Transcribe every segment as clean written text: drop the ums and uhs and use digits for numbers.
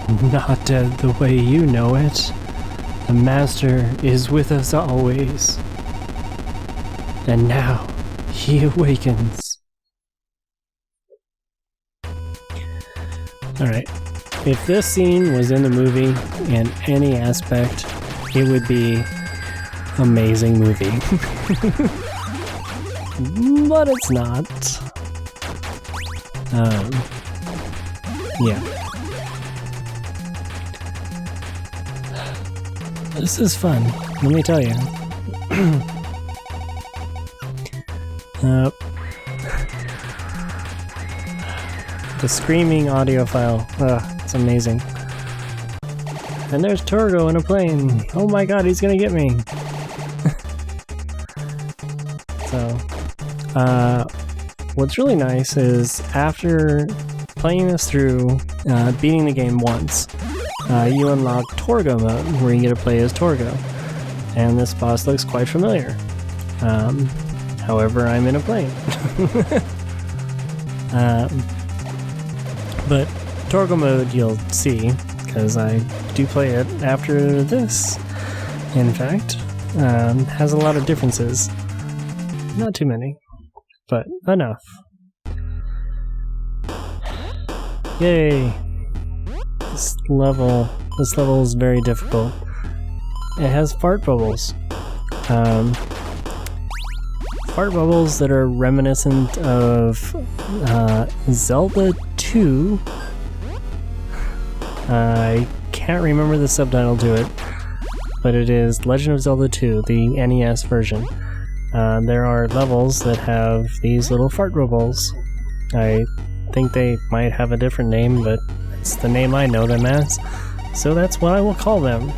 not dead the way you know it. The Master is with us always. And now, he awakens. Alright. If this scene was in the movie in any aspect, it would be amazing movie. But it's not. Yeah. This is fun, let me tell you. The screaming audio file, it's amazing. And there's Torgo in a plane. Oh my god, he's gonna get me. So, what's really nice is after playing this through, beating the game once, you unlock Torgo mode, where you get to play as Torgo. And this boss looks quite familiar. However, I'm in a plane. But Torgo mode you'll see, because I do play it after this, in fact, has a lot of differences. Not too many, but enough. Yay! This level is very difficult. It has fart bubbles. Fart bubbles that are reminiscent of Zelda 2. I can't remember the subtitle to it, but it is Legend of Zelda 2, the NES version. There are levels that have these little fart bubbles. I think they might have a different name, but it's the name I know them as, so that's what I will call them.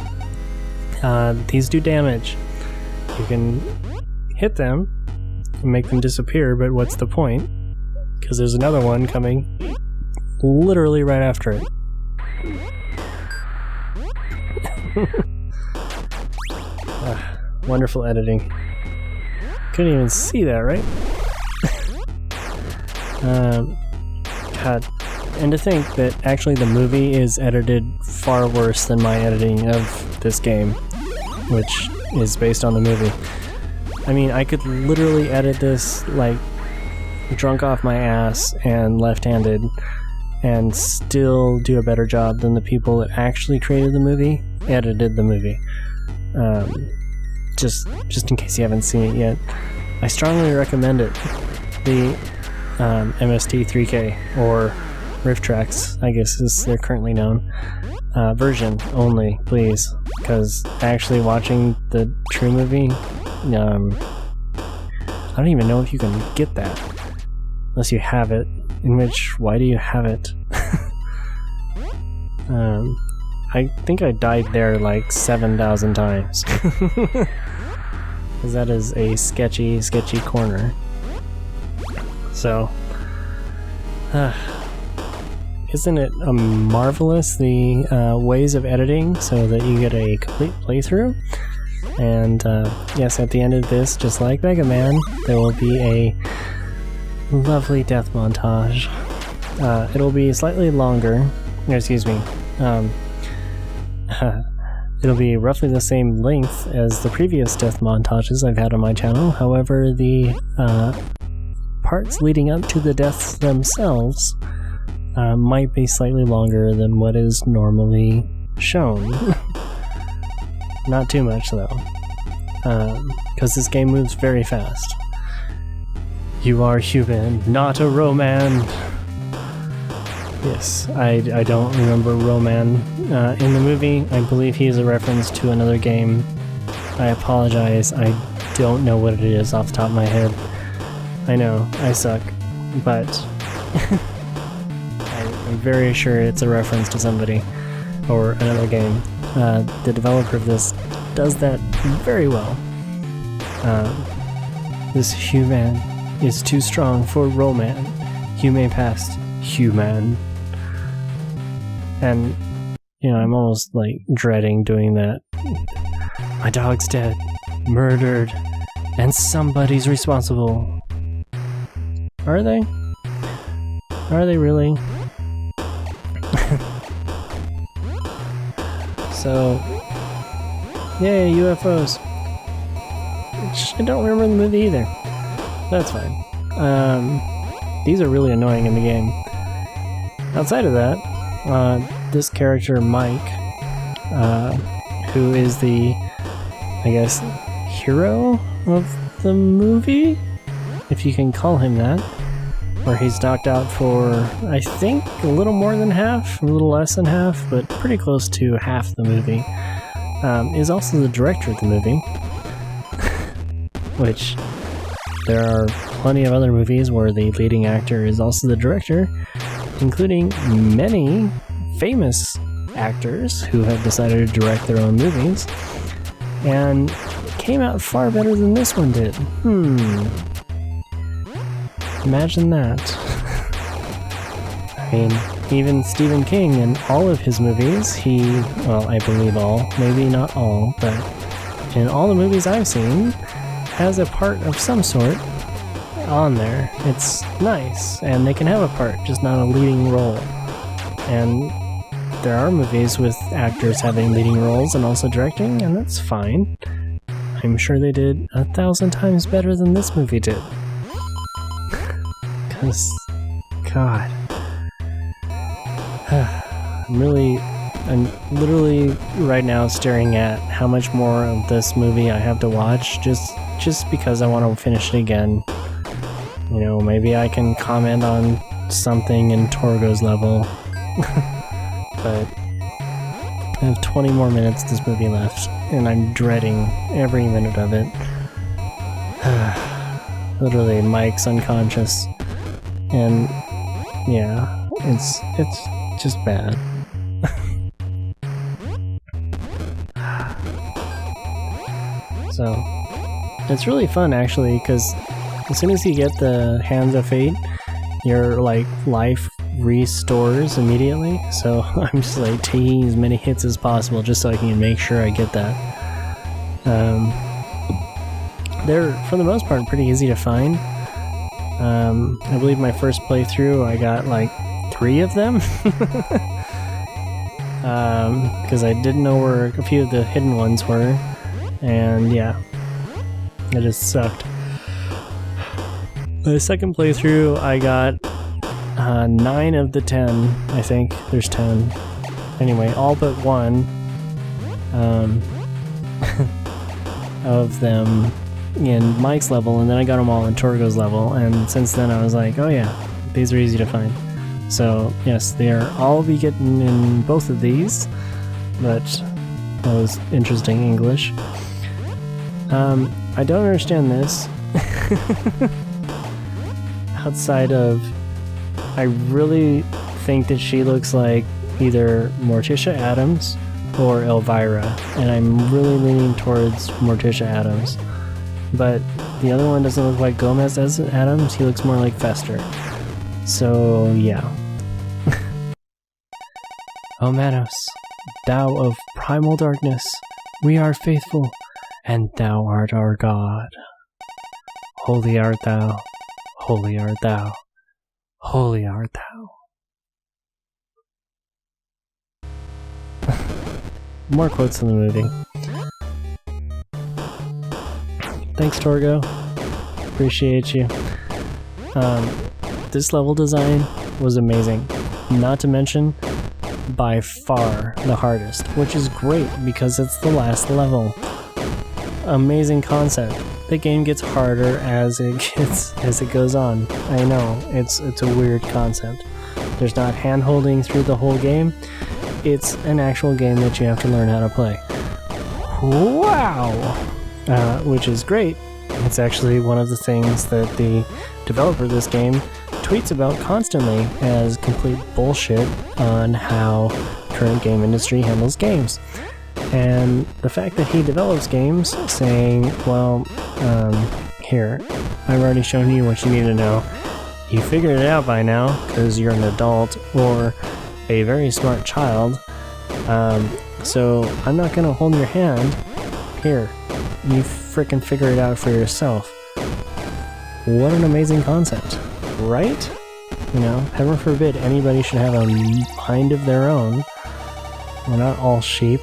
These do damage. You can hit them and make them disappear, but what's the point? Because there's another one coming literally right after it. Wonderful editing. Couldn't even see that, right? God. And to think that actually the movie is edited far worse than my editing of this game, which is based on the movie. I mean, I could literally edit this, like, drunk off my ass and left-handed, and still do a better job than the people that actually created the movie, edited the movie. Just in case you haven't seen it yet. I strongly recommend it. The MST3K, or Rifftrax, I guess is they're currently known, version only, please. Because actually watching the true movie, I don't even know if you can get that unless you have it. In which, why do you have it? I think I died there like 7,000 times. Because that is a sketchy corner. So, isn't it marvelous, the ways of editing so that you get a complete playthrough? And yes, at the end of this, just like Mega Man, there will be a lovely death montage. It'll be slightly longer. Excuse me. It'll be roughly the same length as the previous death montages I've had on my channel. However, the parts leading up to the deaths themselves might be slightly longer than what is normally shown. Not too much, though. Because this game moves very fast. You are human, not a Roman. Yes, I don't remember Roman in the movie. I believe he is a reference to another game. I apologize, I don't know what it is off the top of my head. I know, I suck, but I'm very sure it's a reference to somebody or another game. The developer of this does that very well. This human is too strong for Roman. Human past human. And, you know, I'm almost, like, dreading doing that. My dog's dead, murdered, and somebody's responsible. Are they? Are they really? So, yay, UFOs. Which I don't remember in the movie either. That's fine. These are really annoying in the game. Outside of that, this character, Mike, who is the, I guess, hero of the movie? If you can call him that. Where he's knocked out for, I think, a little more than half, a little less than half, but pretty close to half the movie. Is also the director of the movie. Which, there are plenty of other movies where the leading actor is also the director, including many famous actors who have decided to direct their own movies, and came out far better than this one did. Imagine that. I mean, even Stephen King in all of his movies, well, I believe all, maybe not all, but in all the movies I've seen, has a part of some sort on there. It's nice, and they can have a part, just not a leading role. And there are movies with actors having leading roles and also directing, and that's fine. I'm sure they did 1,000 times better than this movie did. Because, God. I'm literally right now staring at how much more of this movie I have to watch, just because I want to finish it again. You know, maybe I can comment on something in Torgo's level. But I have 20 more minutes of this movie left, and I'm dreading every minute of it. Literally, Mike's unconscious. And yeah, it's just bad. So, it's really fun actually, because as soon as you get the Hands of Fate, your life restores immediately. So I'm just taking as many hits as possible just so I can make sure I get that. They're, for the most part, pretty easy to find. I believe my first playthrough I got 3 of them. Because I didn't know where a few of the hidden ones were. And yeah, it just sucked. The second playthrough I got 9 of the 10, I think. There's 10. Anyway, all but 1 of them in Mike's level, and then I got them all in Torgo's level, and since then I was like, oh yeah, these are easy to find. So yes, they are all be getting in both of these, but that was interesting English. I don't understand this. Outside of, I really think that she looks like either Morticia Addams or Elvira, and I'm really leaning towards Morticia Addams. But the other one doesn't look like Gomez as Addams, he looks more like Fester. So yeah. O Manos, thou of primal darkness, we are faithful, and thou art our God. Holy art thou, holy art thou, holy art thou. More quotes in the movie. Thanks, Torgo. Appreciate you. This level design was amazing. Not to mention, by far the hardest, which is great because it's the last level. Amazing concept. The game gets harder as it goes on. I know, it's a weird concept. There's not hand-holding through the whole game. It's an actual game that you have to learn how to play. Wow! Which is great. It's actually one of the things that the developer of this game tweets about constantly as complete bullshit on how current game industry handles games. And the fact that he develops games saying, well, here, I've already shown you what you need to know. You figured it out by now because you're an adult or a very smart child. So I'm not going to hold your hand. Here, you frickin' figure it out for yourself. What an amazing concept, right? You know, heaven forbid anybody should have a mind of their own. We're not all sheep.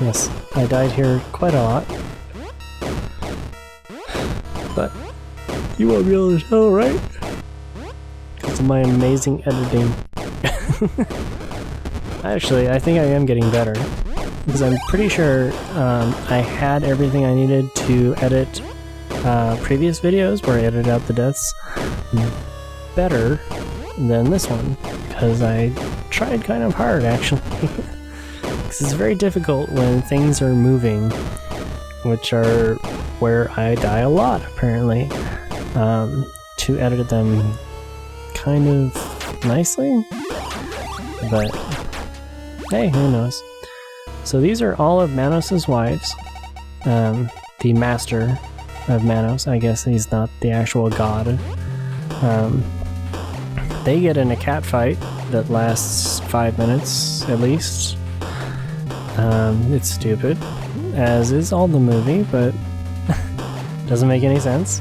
Yes, I died here quite a lot. But you won't be able to tell, right? Because of my amazing editing. Actually, I think I am getting better. Because I'm pretty sure I had everything I needed to edit previous videos where I edited out the deaths better than this one. Because I tried kind of hard, actually. Because it's very difficult when things are moving, which are where I die a lot, apparently, to edit them kind of nicely. But hey, who knows? So these are all of Manos' wives. The master of Manos, I guess he's not the actual god. They get in a cat fight that lasts 5 minutes at least. It's stupid, as is all the movie, but doesn't make any sense.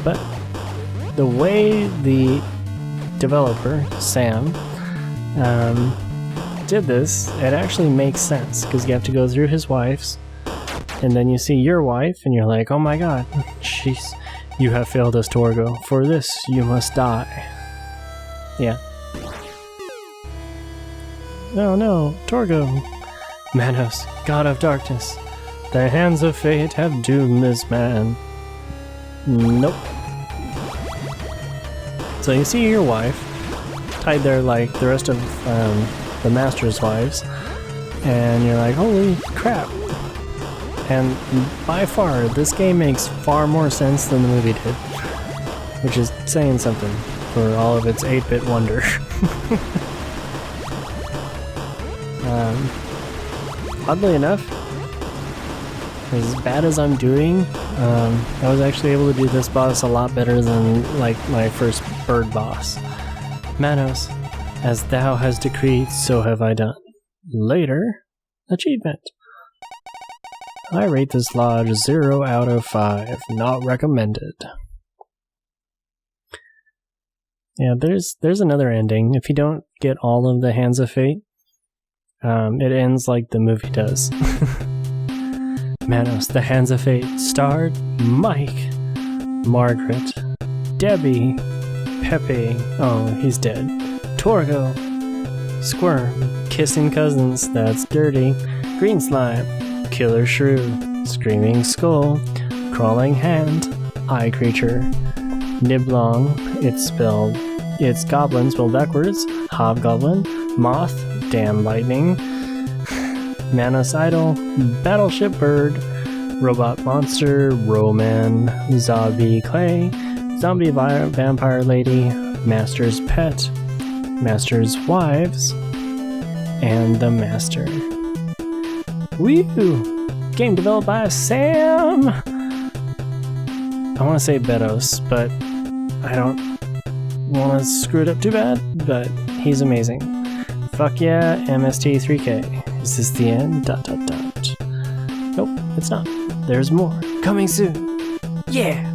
But the way the developer, Sam, did this, it actually makes sense, because you have to go through his wife's, and then you see your wife, and you're like, oh my god, you have failed us, Torgo. For this, you must die. Yeah. Oh no, Torgo. Manos, god of darkness. The hands of fate have doomed this man. Nope. So you see your wife, tied there like the rest of the master's wives, and you're like, holy crap. And by far, this game makes far more sense than the movie did, which is saying something for all of its 8-bit wonder. Oddly enough, as bad as I'm doing, I was actually able to do this boss a lot better than like my first bird boss. Manos, as thou hast decreed, so have I done. Later, achievement. I rate this lodge 0 out of 5, not recommended. Yeah, there's another ending. If you don't get all of the Hands of Fate, it ends like the movie does. Manos, the Hands of Fate starred Mike, Margaret, Debbie, Pepe, oh, he's dead, Torgo, Squirm, Kissing Cousins, that's dirty, Green Slime, Killer Shrew, Screaming Skull, Crawling Hand, Eye Creature, Niblong, it's Goblin spelled backwards, Hobgoblin, Moth, Damn Lightning, Manos Idol, Battleship Bird, Robot Monster, Roman, Zombie Clay, Zombie Vampire Lady, Master's Pet, Master's Wives, and the Master. Woo! Game developed by Sam! I want to say Betos, but I don't want to screw it up too bad, but he's amazing. Fuck yeah, MST3K. Is this the end? ... Nope, it's not. There's more. Coming soon. Yeah!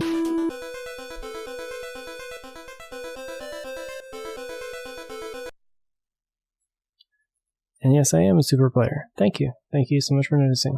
And yes, I am a super player. Thank you. Thank you so much for noticing.